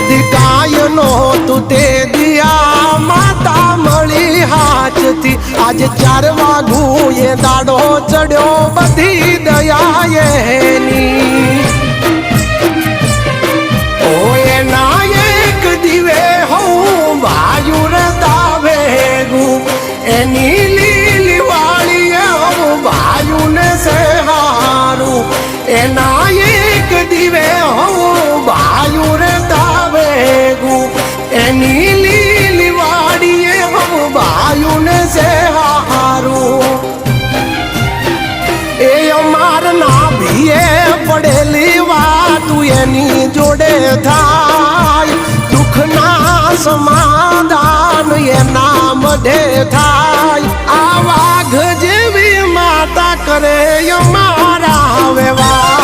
દી કાય નો તું તે દિયા માતા મળી હાથ થી આજે 4 વાગું એ દાડો ચડ્યો બધી દયા એની ઓ એના એક દીવે હું ભાયુ રે દાવે ગું એની લીલી વાળી હું ભાયુ ને સે હારું એના એક દીવે હું ભાયુ રે દાવે ગું એની લીલી વાળી હું ભાયુ ને સે હારું એ અમાર ના ભીએ પડેલી વાત એની જોડે થાય દુઃખ ના સમાધાન એના મઢે થાય આ વાઘ જેવી માતા કરે અમારા વ્યવહાર